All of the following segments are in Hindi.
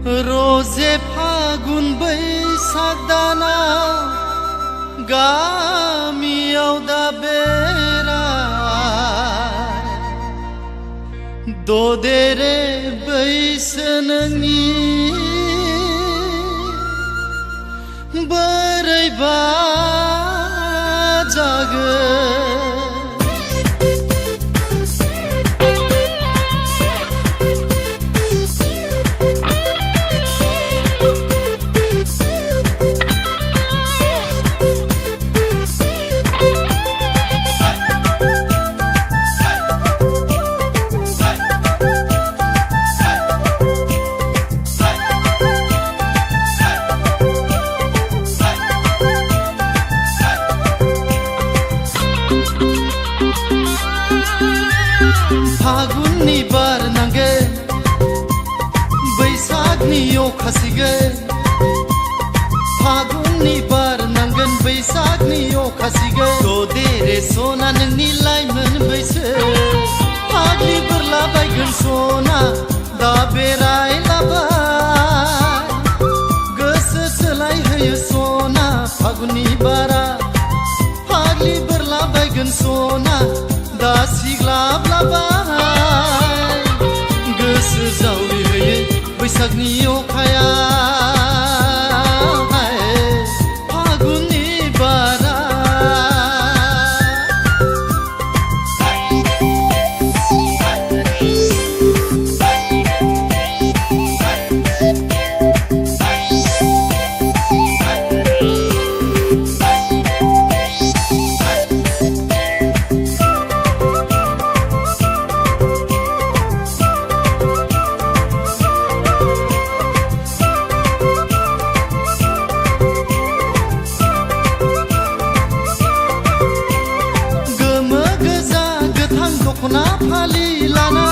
रोजे फागुन बैसाग दाना गामियाव दा बेरा ददेरे बैसो नोंनि बोरैबा जागोन फागुननि बार नांगोन बैसागनि अखासिगोन फागुननि बार नांगोन बैसागनि अखासिगोन ददेरे सना नोंनि लाइमोन बैसो फाग्लि बोरला बायगोन सना दा बेरायलाबाय गोसो सोलायहोयो सना फागुननि बारा फाग्लि बोरला बायगोन सना दा सिग्लाबलाबाय गोसो जावलिहोयो बैसागनि अखाया फागुननि बारा दखना फालि लाना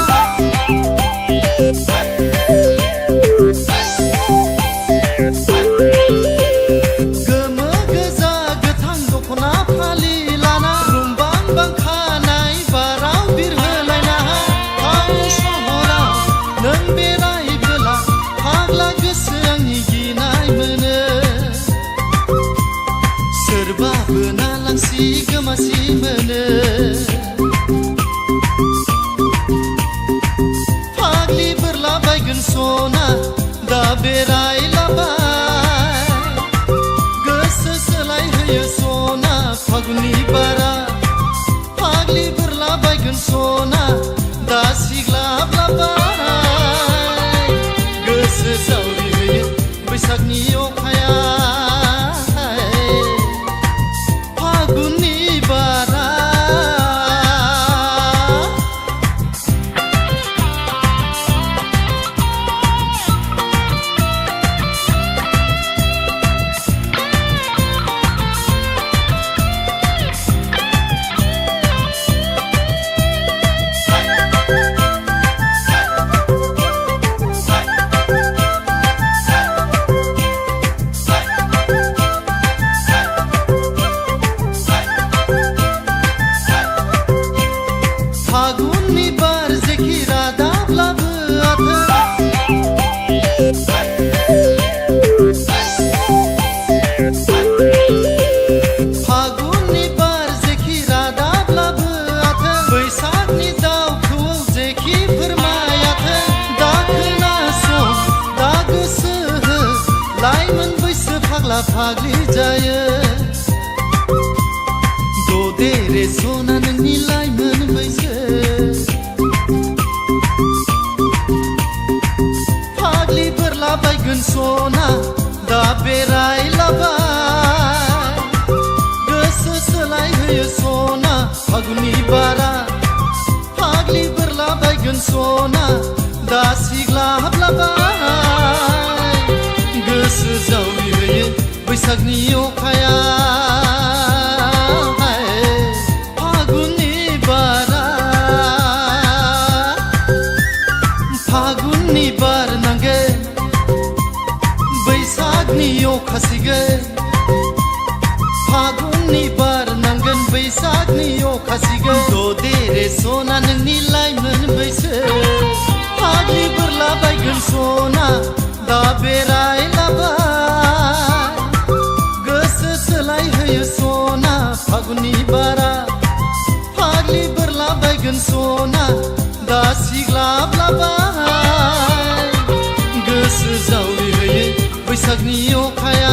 गोमो गोजा गोथां दखना फालि लाना रुमबां बांखानाय बाराव बिरहोलायना टाउन सहराव नों बेरायबोला फाग्ला गोसो आंनि गिनाय मोनो सोरबा बोना लांसि गोमासि मोनो सना दा बेरायलाबाय गोसो सोलायहोयो सना फागुननि बारा फाग्लि बोरला बायगोन सना दा सिग्लाबलाबाय गोसो जावलिहोयो बैसागनि अखाया फागुननि बारा फागुननि बार जेखि रादाब्लाबो फागुननि बार जेखि रादाब्लाबो बैसागनि दाउखौआव जेखि फोरमायाथों दा खोनासं दा गोसो हो लाइमोन बैसो फाग्ला फाग्लि जायो ददेरे सना नोंनि लाइमोन बैसो फाग्लि बोरला बायगोन सना दा बेरायलाबाय गोसो सोलायहोयो सना फागुननि बारा फाग्लि बोरला बायगोन सना दा सिग्लाबलाबाय गोसो जावलिहोयो बैसागनि अखाया फागुननि बार नांगोन बैसागनि अखासिगोन फागुननि बार नांगोन बैसागनि अखासिगोन ददेरे सना नोंनि लाइमोन बैसो फाग्लि बोरला बायगोन सना दा बेरायलाबाय गोसो सोलायहोयो सना फागुननि बारा फाग्लि बोरलाबायगोन सना दा सिग्लाबलाबाय गोसो जावलिहोयो बैसागनि अखाया